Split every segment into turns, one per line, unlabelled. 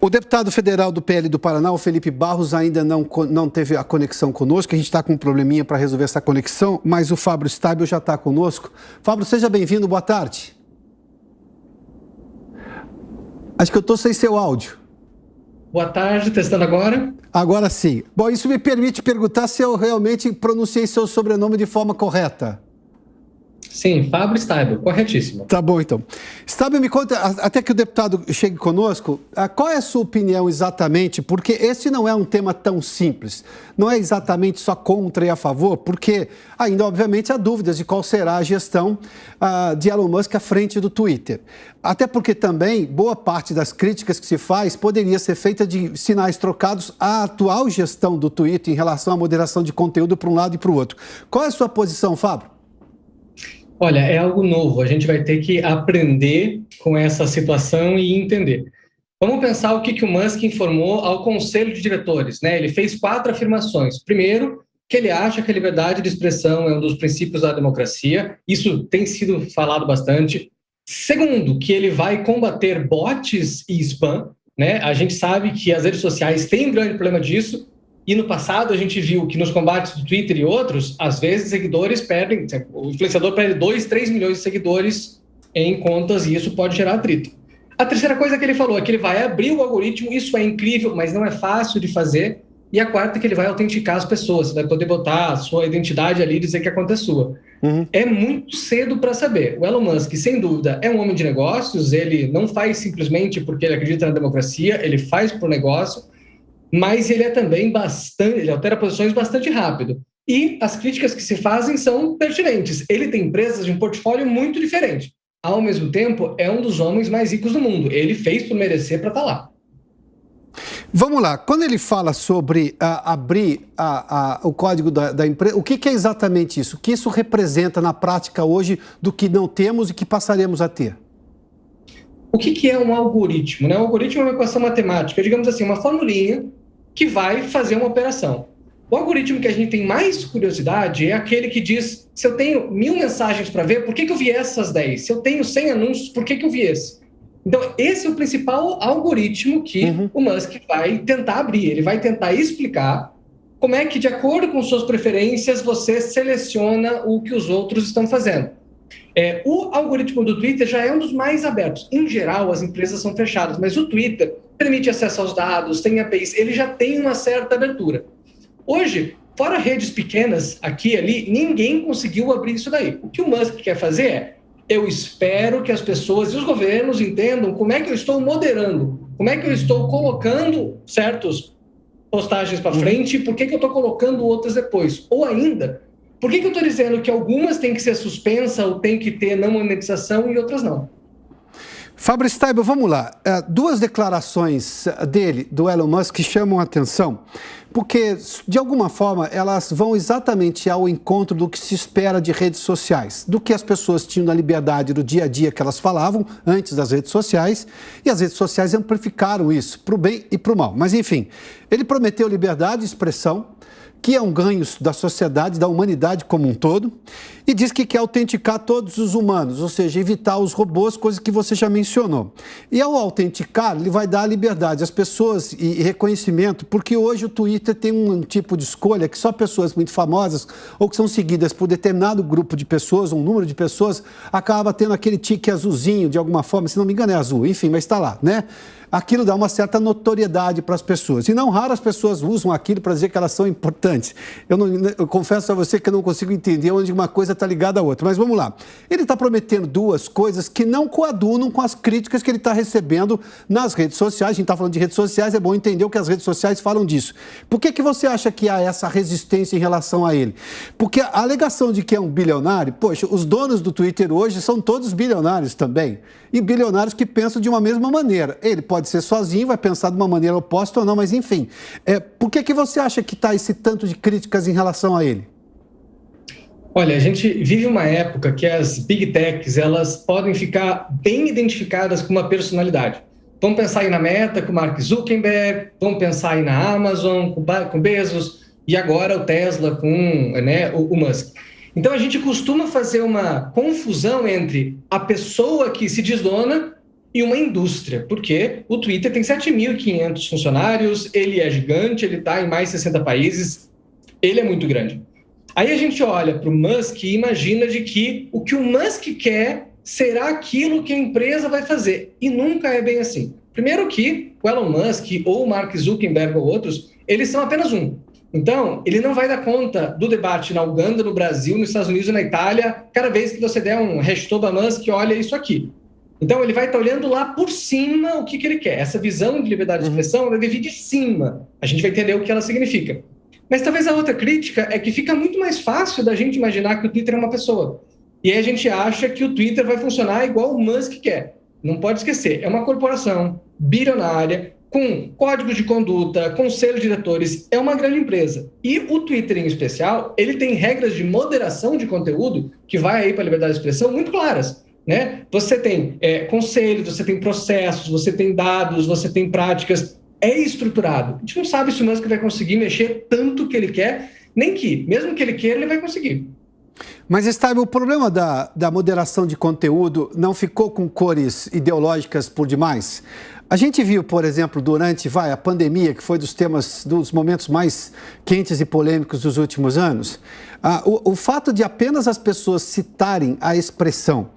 O deputado federal do PL do Paraná, o Felipe Barros, ainda não teve a conexão conosco. A gente está com um probleminha para resolver essa conexão, mas o Fábio Stabile já está conosco. Fábio, seja bem-vindo, boa tarde. Acho que eu estou sem seu áudio.
Boa tarde, testando agora.
Agora sim. Bom, isso me permite perguntar se eu realmente pronunciei seu sobrenome de forma correta.
Sim, Fábio Stabile, corretíssimo.
Tá bom, então. Stabile, me conta, até que o deputado chegue conosco, qual é a sua opinião exatamente? Porque esse não é um tema tão simples. Não é exatamente só contra e a favor, porque ainda, obviamente, há dúvidas de qual será a gestão de Elon Musk à frente do Twitter. Até porque também boa parte das críticas que se faz poderia ser feita de sinais trocados à atual gestão do Twitter em relação à moderação de conteúdo para um lado e para o outro. Qual é a sua posição, Fábio?
Olha, é algo novo, a gente vai ter que aprender com essa situação e entender. Vamos pensar o que o Musk informou ao Conselho de Diretores, né? Ele fez 4 afirmações. Primeiro, que ele acha que a liberdade de expressão é um dos princípios da democracia, isso tem sido falado bastante. Segundo, que ele vai combater bots e spam, né? A gente sabe que as redes sociais têm um grande problema disso, e no passado a gente viu que nos combates do Twitter e outros, às vezes seguidores perdem, o influenciador perde 2, 3 milhões de seguidores em contas e isso pode gerar atrito. A terceira coisa que ele falou é que ele vai abrir o algoritmo, isso é incrível, mas não é fácil de fazer. E a quarta é que ele vai autenticar as pessoas, você vai poder botar a sua identidade ali e dizer que a conta é sua. É muito cedo para saber. O Elon Musk, sem dúvida, é um homem de negócios, ele não faz simplesmente porque ele acredita na democracia, ele faz por negócio, mas ele é também ele altera posições bastante rápido. E as críticas que se fazem são pertinentes. Ele tem empresas de um portfólio muito diferente. Ao mesmo tempo, é um dos homens mais ricos do mundo. Ele fez por merecer para estar lá.
Vamos lá. Quando ele fala sobre abrir o código da empresa, o que é exatamente isso? O que isso representa na prática hoje do que não temos e que passaremos a ter?
O que é um algoritmo? Né? Um algoritmo é uma equação matemática, digamos assim, uma formulinha que vai fazer uma operação. O algoritmo que a gente tem mais curiosidade é aquele que diz, se eu tenho 1000 mensagens para ver, por que eu vi essas 10? Se eu tenho 100 anúncios, por que eu vi esse? Então, esse é o principal algoritmo que o Musk vai tentar abrir. Ele vai tentar explicar como é que, de acordo com suas preferências, você seleciona o que os outros estão fazendo. O algoritmo do Twitter já é um dos mais abertos. Em geral, as empresas são fechadas, mas o Twitter permite acesso aos dados, tem APIs, ele já tem uma certa abertura. Hoje, fora redes pequenas, aqui e ali, ninguém conseguiu abrir isso daí. O que o Musk quer fazer é, eu espero que as pessoas e os governos entendam como é que eu estou moderando, como é que eu estou colocando certas postagens para frente e por que eu estou colocando outras depois. Ou ainda, por que eu estou dizendo que algumas têm que ser suspensas ou têm que ter não monetização e outras não?
Fábio Stabile, vamos lá. 2 declarações dele, do Elon Musk, que chamam a atenção, porque, de alguma forma, elas vão exatamente ao encontro do que se espera de redes sociais, do que as pessoas tinham na liberdade do dia a dia que elas falavam antes das redes sociais, e as redes sociais amplificaram isso, para o bem e para o mal. Mas, enfim, ele prometeu liberdade de expressão, que é um ganho da sociedade, da humanidade como um todo, e diz que quer autenticar todos os humanos, ou seja, evitar os robôs, coisa que você já mencionou. E ao autenticar, ele vai dar liberdade às pessoas e reconhecimento, porque hoje o Twitter tem um tipo de escolha que só pessoas muito famosas ou que são seguidas por determinado grupo de pessoas, um número de pessoas, acaba tendo aquele tique azulzinho, de alguma forma, se não me engano é azul, enfim, mas está lá, né? Aquilo dá uma certa notoriedade para as pessoas. E não raro as pessoas usam aquilo para dizer que elas são importantes. Eu confesso a você que eu não consigo entender onde uma coisa está ligada à outra. Mas vamos lá. Ele está prometendo 2 coisas que não coadunam com as críticas que ele está recebendo nas redes sociais. A gente está falando de redes sociais, é bom entender o que as redes sociais falam disso. Por que você acha que há essa resistência em relação a ele? Porque a alegação de que é um bilionário, poxa, os donos do Twitter hoje são todos bilionários também. E bilionários que pensam de uma mesma maneira. Ele pode ser sozinho, vai pensar de uma maneira oposta ou não, mas enfim. Por que você acha que está esse tanto de críticas em relação a ele?
Olha, a gente vive uma época que as big techs, elas podem ficar bem identificadas com uma personalidade. Vamos pensar aí na Meta, com o Mark Zuckerberg, vamos pensar aí na Amazon, com Bezos, e agora o Tesla com o Musk. Então, a gente costuma fazer uma confusão entre a pessoa que se diz dona e uma indústria, porque o Twitter tem 7.500 funcionários, ele é gigante, ele está em mais de 60 países, ele é muito grande. Aí a gente olha para o Musk e imagina de que o que o Musk quer será aquilo que a empresa vai fazer, e nunca é bem assim. Primeiro que o Elon Musk ou o Mark Zuckerberg ou outros, eles são apenas um. Então, ele não vai dar conta do debate na Uganda, no Brasil, nos Estados Unidos e na Itália, cada vez que você der um hashtag Musk, olha isso aqui. Então, ele vai estar olhando lá por cima o que ele quer. Essa visão de liberdade de expressão vai vir de cima. A gente vai entender o que ela significa. Mas talvez a outra crítica é que fica muito mais fácil da gente imaginar que o Twitter é uma pessoa. E aí a gente acha que o Twitter vai funcionar igual o Musk quer. Não pode esquecer, é uma corporação bilionária, com códigos de conduta, conselho de diretores, é uma grande empresa. E o Twitter, em especial, ele tem regras de moderação de conteúdo, que vai aí para a liberdade de expressão, muito claras. Né? Você tem conselhos, você tem processos, você tem dados, você tem práticas, é estruturado. A gente não sabe se o Musk vai conseguir mexer tanto que ele quer, nem que, mesmo que ele queira, ele vai conseguir.
Mas, Steibel, o problema da moderação de conteúdo não ficou com cores ideológicas por demais? A gente viu, por exemplo, durante a pandemia, que foi dos momentos mais quentes e polêmicos dos últimos anos, o fato de apenas as pessoas citarem a expressão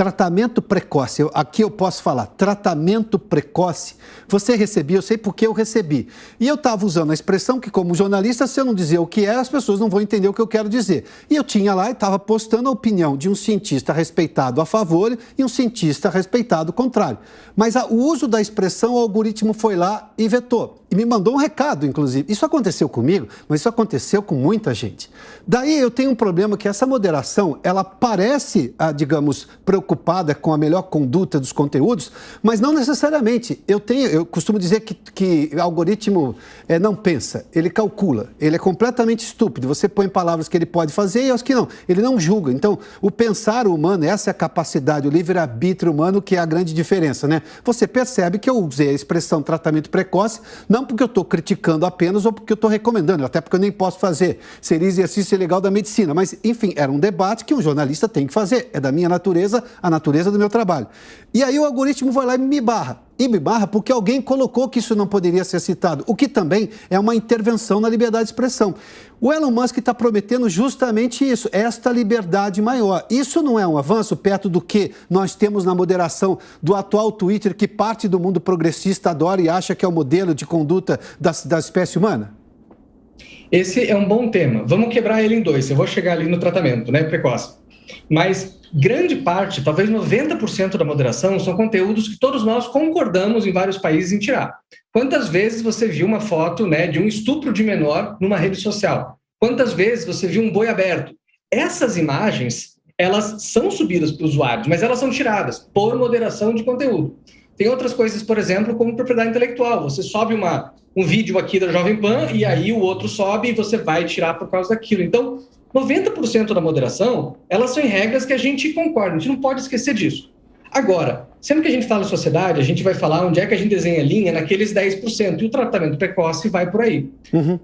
tratamento precoce, aqui eu posso falar, tratamento precoce, você recebia, eu sei porque eu recebi. E eu estava usando a expressão que, como jornalista, se eu não dizer o que é, as pessoas não vão entender o que eu quero dizer. E eu tinha lá e estava postando a opinião de um cientista respeitado a favor e um cientista respeitado contrário. Mas o uso da expressão, o algoritmo foi lá e vetou. E me mandou um recado, inclusive. Isso aconteceu comigo, mas isso aconteceu com muita gente. Daí eu tenho um problema que essa moderação, ela parece, digamos, preocupada com a melhor conduta dos conteúdos, mas não necessariamente. Eu costumo dizer que o algoritmo não pensa, ele calcula. Ele é completamente estúpido. Você põe palavras que ele pode fazer e as que não. Ele não julga. Então, o pensar humano, essa é a capacidade, o livre-arbítrio humano, que é a grande diferença, né? Você percebe que eu usei a expressão tratamento precoce, não porque eu estou criticando apenas ou porque eu estou recomendando, até porque eu nem posso fazer. Seria exercício ilegal da medicina. Mas, enfim, era um debate que um jornalista tem que fazer. É da minha natureza, a natureza do meu trabalho. E aí o algoritmo vai lá e me barra. E me barra porque alguém colocou que isso não poderia ser citado, o que também é uma intervenção na liberdade de expressão. O Elon Musk está prometendo justamente isso, esta liberdade maior. Isso não é um avanço perto do que nós temos na moderação do atual Twitter, que parte do mundo progressista adora e acha que é o modelo de conduta da espécie humana?
Esse é um bom tema. Vamos quebrar ele em dois. Eu vou chegar ali no tratamento, né, precoce. Mas grande parte, talvez 90% da moderação, são conteúdos que todos nós concordamos em vários países em tirar. Quantas vezes você viu uma foto, né, de um estupro de menor numa rede social? Quantas vezes você viu um boi aberto? Essas imagens, elas são subidas para os usuários, mas elas são tiradas por moderação de conteúdo. Tem outras coisas, por exemplo, como propriedade intelectual. Você sobe um vídeo aqui da Jovem Pan e aí o outro sobe e você vai tirar por causa daquilo. Então, 90% da moderação, elas são em regras que a gente concorda, a gente não pode esquecer disso. Agora, sempre que a gente fala em sociedade, a gente vai falar onde é que a gente desenha a linha naqueles 10%, e o tratamento precoce vai por aí.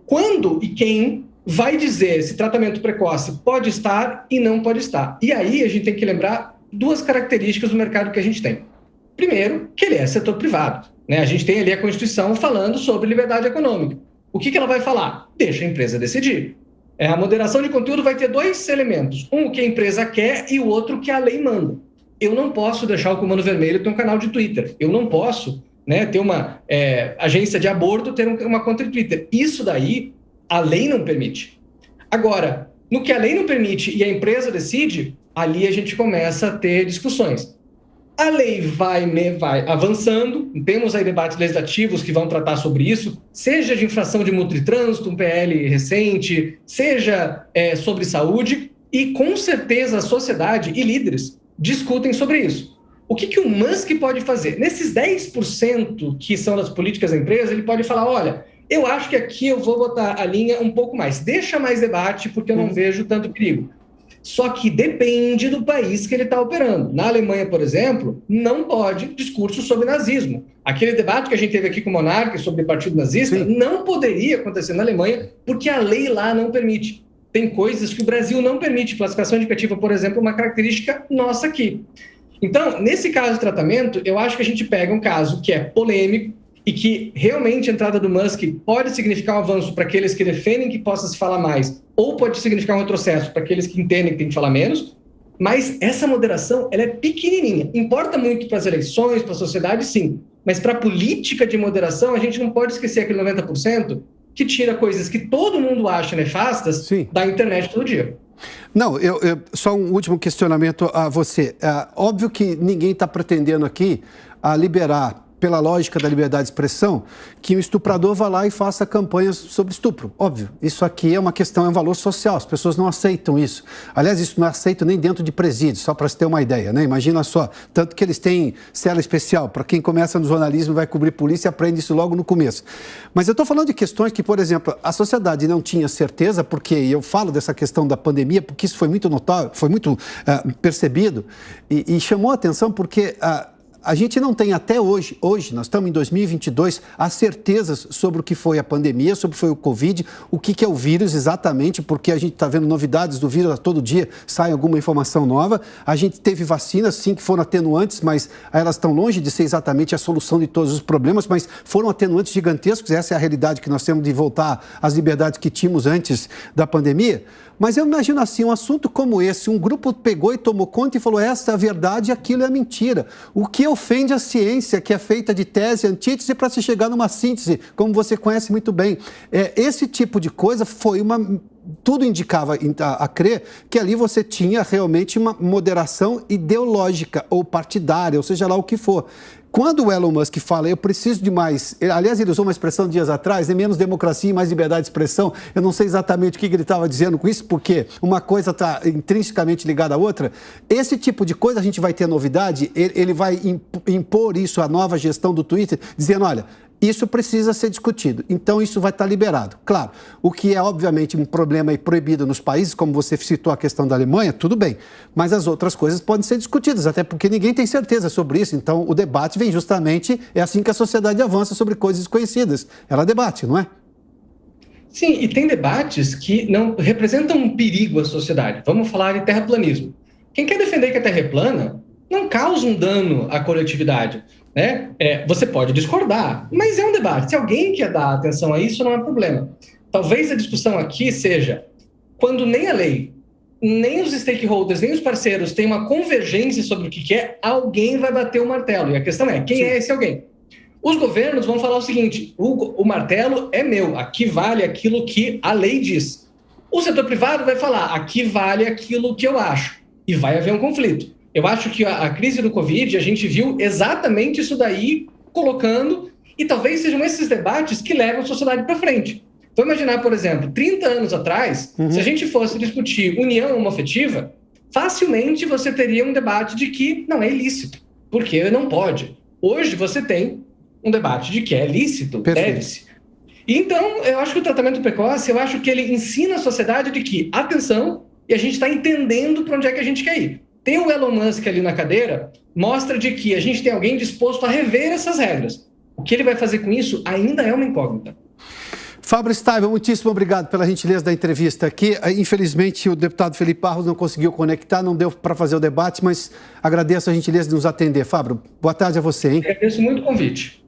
Quando e quem vai dizer se tratamento precoce pode estar e não pode estar? E aí a gente tem que lembrar duas características do mercado que a gente tem. Primeiro, que ele é setor privado, né? A gente tem ali a Constituição falando sobre liberdade econômica. O que ela vai falar? Deixa a empresa decidir. A moderação de conteúdo vai ter dois elementos. Um, que a empresa quer, e o outro, que a lei manda. Eu não posso deixar o Comando Vermelho ter um canal de Twitter. Eu não posso, né, ter uma agência de aborto ter uma conta de Twitter. Isso daí, a lei não permite. Agora, no que a lei não permite e a empresa decide, ali a gente começa a ter discussões. A lei vai avançando, temos aí debates legislativos que vão tratar sobre isso, seja de infração de multa de trânsito, um PL recente, seja sobre saúde, e com certeza a sociedade e líderes discutem sobre isso. O que o Musk pode fazer? Nesses 10% que são das políticas da empresa, ele pode falar, olha, eu acho que aqui eu vou botar a linha um pouco mais, deixa mais debate porque eu não vejo tanto perigo. Só que depende do país que ele está operando. Na Alemanha, por exemplo, não pode discurso sobre nazismo. Aquele debate que a gente teve aqui com o Monark sobre o partido nazista, não poderia acontecer na Alemanha, porque a lei lá não permite. Tem coisas que o Brasil não permite. Classificação indicativa, por exemplo, é uma característica nossa aqui. Então, nesse caso de tratamento, eu acho que a gente pega um caso que é polêmico e que realmente a entrada do Musk pode significar um avanço para aqueles que defendem que possa se falar mais, ou pode significar um retrocesso para aqueles que entendem que tem que falar menos, mas essa moderação ela é pequenininha. Importa muito para as eleições, para a sociedade, sim, mas para a política de moderação, a gente não pode esquecer aquele 90% que tira coisas que todo mundo acha nefastas
Sim.
da internet todo dia.
Não, só um último questionamento a você. Óbvio que ninguém está pretendendo aqui liberar, pela lógica da liberdade de expressão, que o estuprador vá lá e faça campanhas sobre estupro. Óbvio, isso aqui é uma questão, é um valor social, as pessoas não aceitam isso. Aliás, isso não é aceito nem dentro de presídios, só para se ter uma ideia, né? Imagina só, tanto que eles têm cela especial, para quem começa no jornalismo vai cobrir polícia, aprende isso logo no começo. Mas eu estou falando de questões que, por exemplo, a sociedade não tinha certeza, porque eu falo dessa questão da pandemia, porque isso foi muito notório, foi muito percebido, e chamou a atenção porque a gente não tem até hoje, nós estamos em 2022, as certezas sobre o que foi a pandemia, sobre o que foi o Covid, o que é o vírus exatamente, porque a gente está vendo novidades do vírus, todo dia sai alguma informação nova. A gente teve vacinas, sim, que foram atenuantes, mas elas estão longe de ser exatamente a solução de todos os problemas, mas foram atenuantes gigantescos, essa é a realidade que nós temos de voltar às liberdades que tínhamos antes da pandemia. Mas eu imagino assim, um assunto como esse, um grupo pegou e tomou conta e falou, essa é a verdade e aquilo é mentira. O que ofende a ciência, que é feita de tese e antítese para se chegar numa síntese, como você conhece muito bem. Esse tipo de coisa foi tudo indicava a crer que ali você tinha realmente uma moderação ideológica ou partidária, ou seja lá o que for. Quando o Elon Musk fala, eu preciso de mais... Aliás, ele usou uma expressão dias atrás, menos democracia e mais liberdade de expressão. Eu não sei exatamente o que ele estava dizendo com isso, porque uma coisa está intrinsecamente ligada à outra. Esse tipo de coisa a gente vai ter novidade, ele vai impor isso à nova gestão do Twitter, dizendo, olha... Isso precisa ser discutido, então isso vai estar liberado. Claro, o que é obviamente um problema e proibido nos países, como você citou a questão da Alemanha, tudo bem, mas as outras coisas podem ser discutidas, até porque ninguém tem certeza sobre isso, então o debate vem justamente, é assim que a sociedade avança sobre coisas desconhecidas, ela debate, não é?
Sim, e tem debates que não representam um perigo à sociedade. Vamos falar de terraplanismo. Quem quer defender que a Terra é plana não causa um dano à coletividade. Né? Você pode discordar, mas é um debate. Se alguém quer dar atenção a isso, não é problema. Talvez a discussão aqui seja quando nem a lei, nem os stakeholders, nem os parceiros têm uma convergência sobre o que é, alguém vai bater o martelo. E a questão é, quem é esse alguém? Os governos vão falar o seguinte, o martelo é meu, aqui vale aquilo que a lei diz. O setor privado vai falar, aqui vale aquilo que eu acho. E vai haver um conflito. Eu acho que a crise do Covid, a gente viu exatamente isso daí colocando, e talvez sejam esses debates que levam a sociedade para frente. Vamos imaginar, por exemplo, 30 anos atrás, se a gente fosse discutir união homoafetiva, facilmente você teria um debate de que não é ilícito, porque não pode. Hoje você tem um debate de que é lícito, deve-se. Então, eu acho que o tratamento precoce, eu acho que ele ensina a sociedade de que, atenção, e a gente está entendendo para onde é que a gente quer ir. Ter o Elon Musk ali na cadeira mostra de que a gente tem alguém disposto a rever essas regras. O que ele vai fazer com isso ainda é uma incógnita.
Fábio Staiber, muitíssimo obrigado pela gentileza da entrevista aqui. Infelizmente, o deputado Felipe Barros não conseguiu conectar, não deu para fazer o debate, mas agradeço a gentileza de nos atender. Fábio, boa tarde a você, hein?
Agradeço muito o convite.